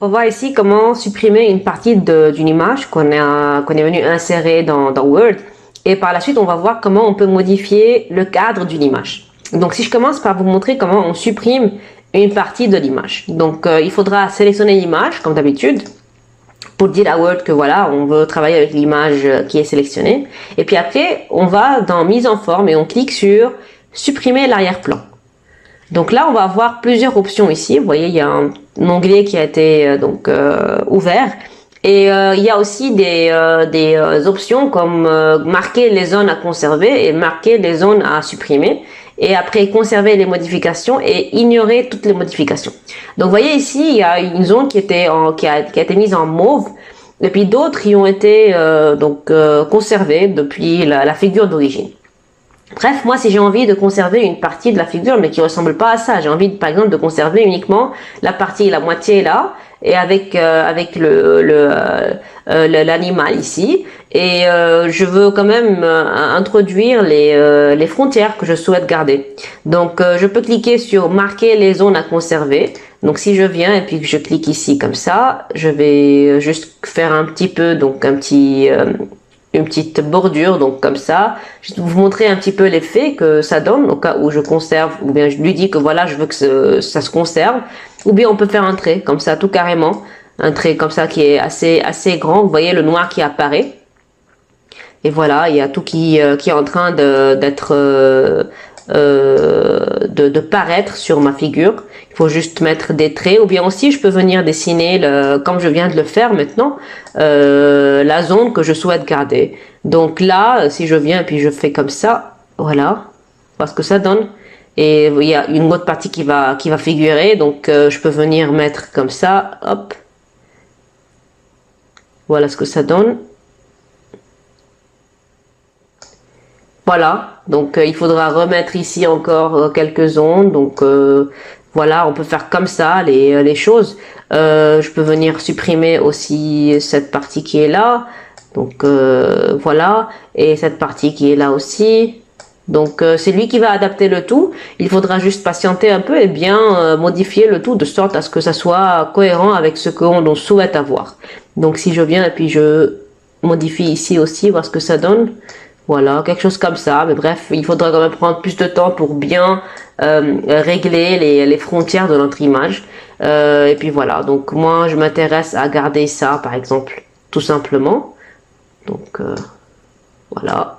On voit ici comment supprimer une partie d'une image qu'on est venu insérer dans Word. Et par la suite, on va voir comment on peut modifier le cadre d'une image. Donc, si je commence par vous montrer comment on supprime une partie de l'image. Donc, il faudra sélectionner l'image, comme d'habitude, pour dire à Word que voilà, on veut travailler avec l'image qui est sélectionnée. Et puis après, on va dans Mise en forme et on clique sur Supprimer l'arrière-plan. Donc là, on va avoir plusieurs options ici. Vous voyez, il y a un onglet qui a été ouvert. Et il y a aussi des options comme marquer les zones à conserver et marquer les zones à supprimer. Et après, conserver les modifications et ignorer toutes les modifications. Donc, vous voyez ici, il y a une zone qui a été mise en mauve. Et puis d'autres qui ont été conservées depuis la figure d'origine. Bref, moi, si j'ai envie de conserver une partie de la figure, mais qui ressemble pas à ça, j'ai envie, par exemple, de conserver uniquement la moitié là, et avec l'animal ici, et je veux quand même introduire les frontières que je souhaite garder. Donc, je peux cliquer sur marquer les zones à conserver. Donc, si je viens et puis que je clique ici comme ça, je vais juste faire un petit peu, donc une petite bordure, donc comme ça. Je vais vous montrer un petit peu l'effet que ça donne au cas où je conserve, ou bien je lui dis que voilà, je veux que ça se conserve. Ou bien on peut faire un trait comme ça, tout carrément. Un trait comme ça qui est assez grand. Vous voyez le noir qui apparaît. Et voilà, il y a tout qui est en train de paraître sur ma figure. Il faut juste mettre des traits, ou bien aussi je peux venir dessiner, comme je viens de le faire maintenant, la zone que je souhaite garder. Donc là, si je viens et puis je fais comme ça, voilà, voir ce que ça donne. Et il y a une autre partie qui va figurer, donc je peux venir mettre comme ça, hop. Voilà ce que ça donne. Voilà, donc il faudra remettre ici encore quelques ondes, donc voilà, on peut faire comme ça les choses. Je peux venir supprimer aussi cette partie qui est là, donc voilà, et cette partie qui est là aussi. Donc c'est lui qui va adapter le tout. Il faudra juste patienter un peu et bien modifier le tout de sorte à ce que ça soit cohérent avec ce qu'on souhaite avoir. Donc si je viens et puis je modifie ici aussi, voir ce que ça donne. Voilà, quelque chose comme ça. Mais bref, il faudra quand même prendre plus de temps pour bien régler les frontières de notre image. Et puis voilà, donc moi je m'intéresse à garder ça par exemple, tout simplement. Donc voilà.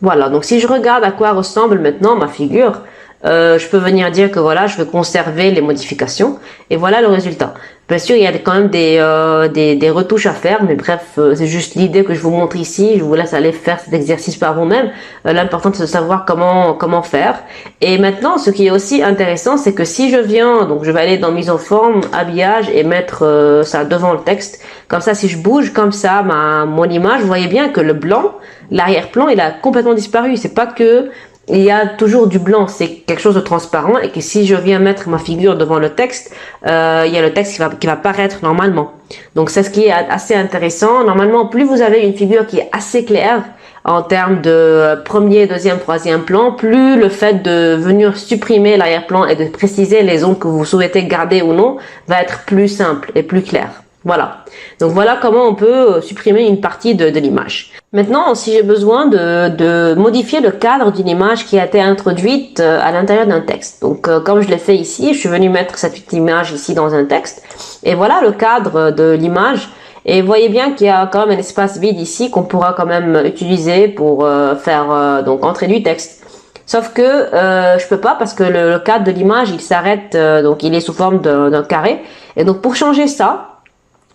Voilà, donc si je regarde à quoi ressemble maintenant ma figure, je peux venir dire que voilà, je veux conserver les modifications et voilà le résultat. Bien sûr, il y a quand même des retouches à faire, mais bref, c'est juste l'idée que je vous montre ici. Je vous laisse aller faire cet exercice par vous-même. L'important, c'est de savoir comment faire. Et maintenant, ce qui est aussi intéressant, c'est que si je viens, donc je vais aller dans mise en forme, habillage et mettre ça devant le texte. Comme ça, si je bouge comme ça mon image, vous voyez bien que le blanc, l'arrière-plan, il a complètement disparu. C'est pas que il y a toujours du blanc, c'est quelque chose de transparent et que si je viens mettre ma figure devant le texte, il y a le texte qui va paraître normalement. Donc c'est ce qui est assez intéressant. Normalement, plus vous avez une figure qui est assez claire en termes de premier, deuxième, troisième plan, plus le fait de venir supprimer l'arrière-plan et de préciser les zones que vous souhaitez garder ou non va être plus simple et plus clair. Voilà. Donc voilà comment on peut supprimer une partie de l'image. Maintenant, si j'ai besoin de modifier le cadre d'une image qui a été introduite à l'intérieur d'un texte. Donc comme je l'ai fait ici, je suis venu mettre cette image ici dans un texte. Et voilà le cadre de l'image. Et vous voyez bien qu'il y a quand même un espace vide ici qu'on pourra quand même utiliser pour faire donc entrer du texte. Sauf que je peux pas parce que le cadre de l'image il s'arrête, donc il est sous forme d'un carré. Et donc pour changer ça,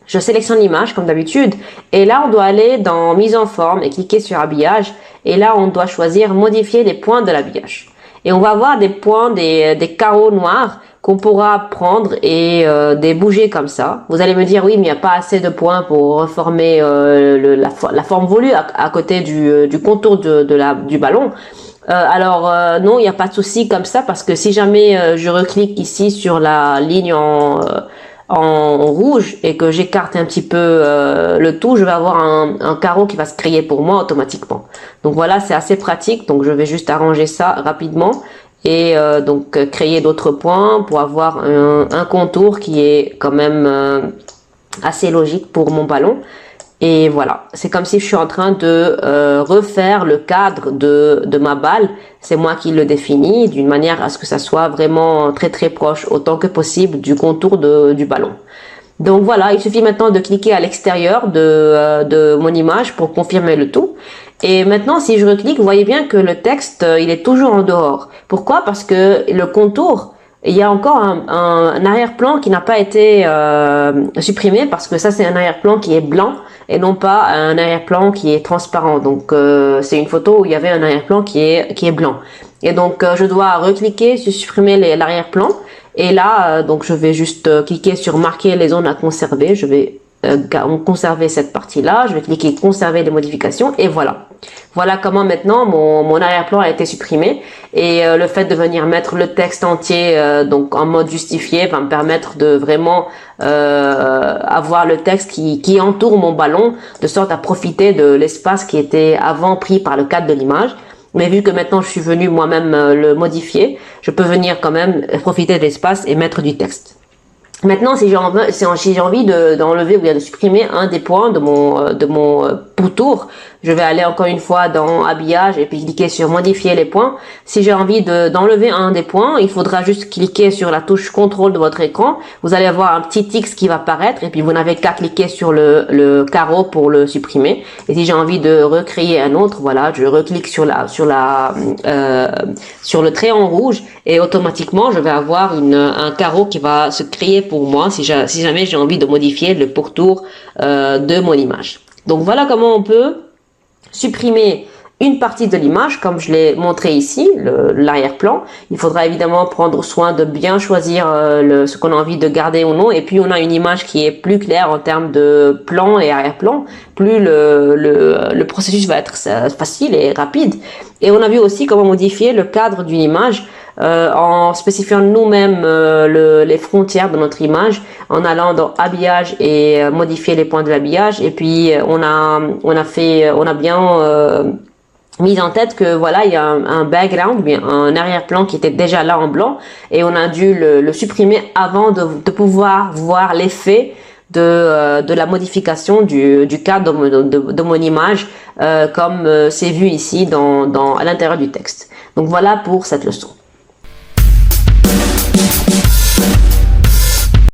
je sélectionne l'image comme d'habitude et là on doit aller dans mise en forme et cliquer sur habillage et là on doit choisir modifier les points de l'habillage. Et on va avoir des points, des carreaux noirs qu'on pourra prendre et des bouger comme ça. Vous allez me dire oui mais il n'y a pas assez de points pour reformer la forme voulue à côté du contour du ballon. Non, il n'y a pas de souci comme ça parce que si jamais je reclique ici sur la ligne en rouge et que j'écarte un petit peu le tout, je vais avoir un carreau qui va se créer pour moi automatiquement. Donc voilà, c'est assez pratique. Donc je vais juste arranger ça rapidement et donc créer d'autres points pour avoir un contour qui est quand même assez logique pour mon ballon. Et voilà, c'est comme si je suis en train de refaire le cadre de ma balle. C'est moi qui le définis d'une manière à ce que ça soit vraiment très très proche autant que possible du contour du ballon. Donc voilà, il suffit maintenant de cliquer à l'extérieur de mon image pour confirmer le tout. Et maintenant, si je reclique, vous voyez bien que le texte, il est toujours en dehors. Pourquoi? Parce que le contour, il y a encore un arrière-plan qui n'a pas été supprimé parce que ça, c'est un arrière-plan qui est blanc et non pas un arrière-plan qui est transparent. Donc, c'est une photo où il y avait un arrière-plan qui est blanc. Et donc, je dois recliquer sur supprimer l'arrière-plan. Et là, donc je vais juste cliquer sur marquer les zones à conserver. Je vais conserver cette partie-là. Je vais cliquer conserver les modifications et voilà. Voilà comment maintenant mon arrière-plan a été supprimé et le fait de venir mettre le texte entier donc en mode justifié va me permettre de vraiment avoir le texte qui entoure mon ballon de sorte à profiter de l'espace qui était avant pris par le cadre de l'image. Mais vu que maintenant je suis venu moi-même le modifier, je peux venir quand même profiter de l'espace et mettre du texte. Maintenant, si j'ai envie d'enlever ou bien de supprimer un des points de mon pourtour, je vais aller encore une fois dans habillage et puis cliquer sur modifier les points. Si j'ai envie d'enlever un des points, il faudra juste cliquer sur la touche contrôle de votre écran. Vous allez avoir un petit X qui va apparaître et puis vous n'avez qu'à cliquer sur le carreau pour le supprimer. Et si j'ai envie de recréer un autre, voilà, je reclique sur le trait en rouge et automatiquement je vais avoir un carreau qui va se créer pour moi si jamais j'ai envie de modifier le pourtour de mon image. Donc voilà comment on peut supprimer une partie de l'image comme je l'ai montré ici, l'arrière-plan. Il faudra évidemment prendre soin de bien choisir ce qu'on a envie de garder ou non. Et puis on a une image qui est plus claire en termes de plan et arrière-plan, plus le processus va être facile et rapide. Et on a vu aussi comment modifier le cadre d'une image en spécifiant nous-mêmes les frontières de notre image, en allant dans habillage et modifier les points de l'habillage. Et puis on a bien mise en tête que voilà, il y a un background, bien un arrière-plan qui était déjà là en blanc et on a dû le supprimer avant de pouvoir voir l'effet de la modification du cadre de mon image comme c'est vu ici à l'intérieur du texte. Donc voilà pour cette leçon.